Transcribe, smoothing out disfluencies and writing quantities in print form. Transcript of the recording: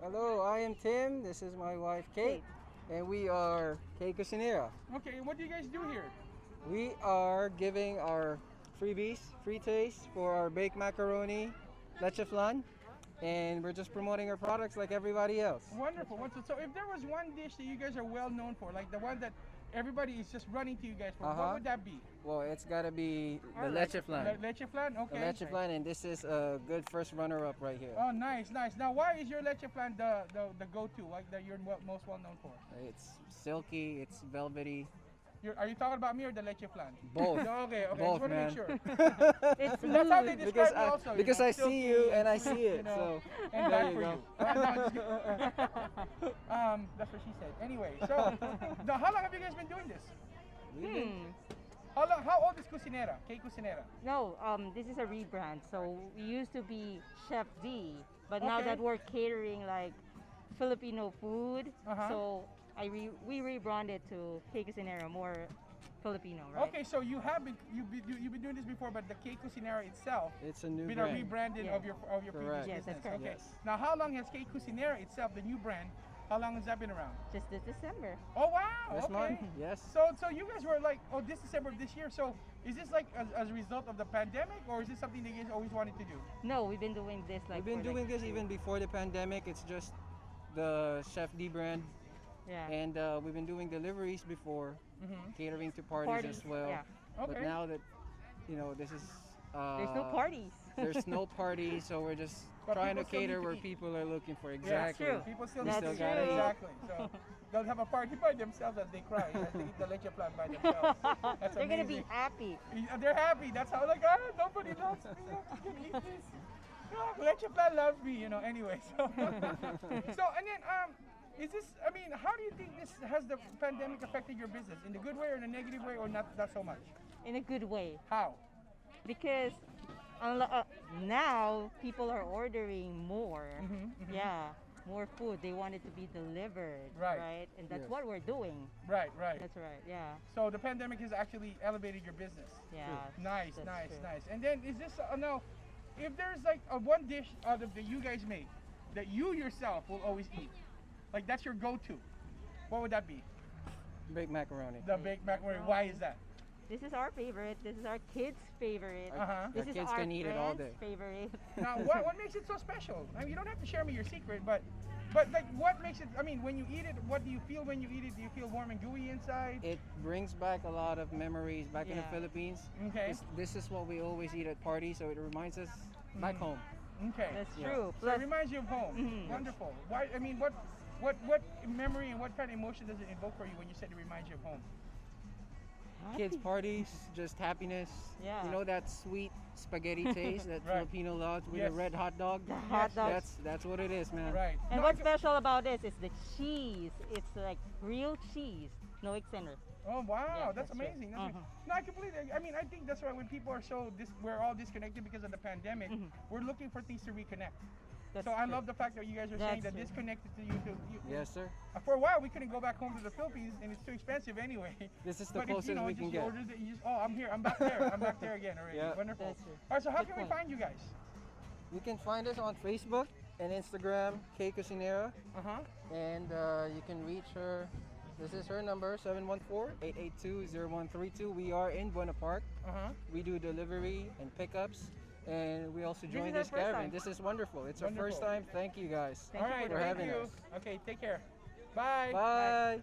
Hello, I am Tim. This is my wife Kate, and we are Kusinera. Okay, what do you guys do here? We are giving our freebies, free taste for our baked macaroni, Leche Flan, and we're just promoting our products like everybody else. Wonderful. So if there was one dish that you guys are well known for, like the one that everybody is just running to you guys for, what would that be? Well, it's gotta be the Leche Flan. Leche Flan? Okay. The Leche Flan, and this is a good first runner-up right here. Oh, nice, nice. Now, why is your Leche Flan the go-to, like that you're most well known for? It's silky, it's velvety. Are you talking about me or the Leche Flan? Both. No, okay. Both, Just want to man. make sure. It's That's how they smooth. describe you also. Because I see you and I see it, you know, so and there bad you for go. you. That's what she said. Anyway, so now how long have you guys been doing this? How old is Kusinera? Kusinera. No, this is a rebrand. So we used to be Chef D, but now Okay. that we're catering like Filipino food, so we rebranded to Kusinera, more Filipino, right? Okay, so you've been doing this before, but the Kusinera itself It's a new been brand. a rebranding Yeah. of your previous Correct. Yes, business. that's correct. Okay. Yes. Now, how long has Kusinera itself, the new brand, how long has that been around? Just this December. Oh wow! This okay. month, yes. So you guys were like, oh, this December of this year. So is this like as a result of the pandemic, or is this something that you guys always wanted to do? No, we've been doing this like We've been for, doing this even before the pandemic. It's just the Chef D brand, yeah. and we've been doing deliveries before, catering to parties as well. Yeah. Okay. But now that this is There's no parties. there's no parties, so we're just But trying to people still need cater to where eat. people are looking for. Yeah, Exactly. true. People still That's need to true. eat. Exactly. So they'll have a party by themselves as they cry, as they eat the leche plan by themselves. That's They're gonna be amazing. happy. Yeah, they're happy. That's how like nobody loves me. I can eat this. Leche plan loves me. Anyway. So so and then is this? I mean, how do you think this has the pandemic affected your business in the good way or in a negative way, or not so much? In a good way, How? because now people are ordering more. Yeah, more food. They want it to be delivered. Right. And that's Yes. what we're doing. Right. That's right. Yeah. So the pandemic has actually elevated your business. Yeah. Nice, that's nice, true. nice. And then is this now? If there's like one dish out of that you guys make that you yourself will always eat, like that's your go-to, what would that be? Baked macaroni. The baked macaroni. Why is that? This is our favorite. This is our kids' favorite. This Our is kids our can eat it all friends' day. favorite. Now, what makes it so special? I mean, you don't have to share me your secret, but like, what makes it? I mean, when you eat it, what do you feel when you eat it? Do you feel warm and gooey inside? It brings back a lot of memories back in the Yeah. Philippines. Okay. This is what we always eat at parties, so it reminds us back home. Okay. That's Yeah. true. So it Plus, reminds you of home. Mhm. Wonderful. Why? I mean, what memory and what kind of emotion does it evoke for you when you said it reminds you of home? Kids happy. parties, just happiness. Yeah. You know that sweet spaghetti taste that Right. Filipino loves with Yes. a red hot dog? The hot dog. That's what it is, man. Right. And No, what's I- special about this is the cheese. It's like real cheese, no extender. Oh wow, Yeah, that's that's true. amazing. That's No, I completely. I mean, I think that's why when people are we're all disconnected because of the pandemic. We're looking for things to reconnect. That's So I true. love the fact that you guys are saying that That's true. disconnected to you. Yes, sir. For a while, we couldn't go back home to the Philippines, and it's too expensive anyway. This is the But if, closest we just can you get. order I'm here. I'm back there. I'm back there again already. Yeah. Wonderful. That's true. All right. So how Good can we point. find you guys? You can find us on Facebook and Instagram, Kusinera, and you can reach her. This is her number, 714-882-0132. We are in Buena Park. We do delivery and pickups, and we also This join is our this first caravan. time. This is wonderful. It's our first Wonderful. time. Thank you guys Thank All you right. for for Thank having you. us. Okay. Take care. Bye. Bye.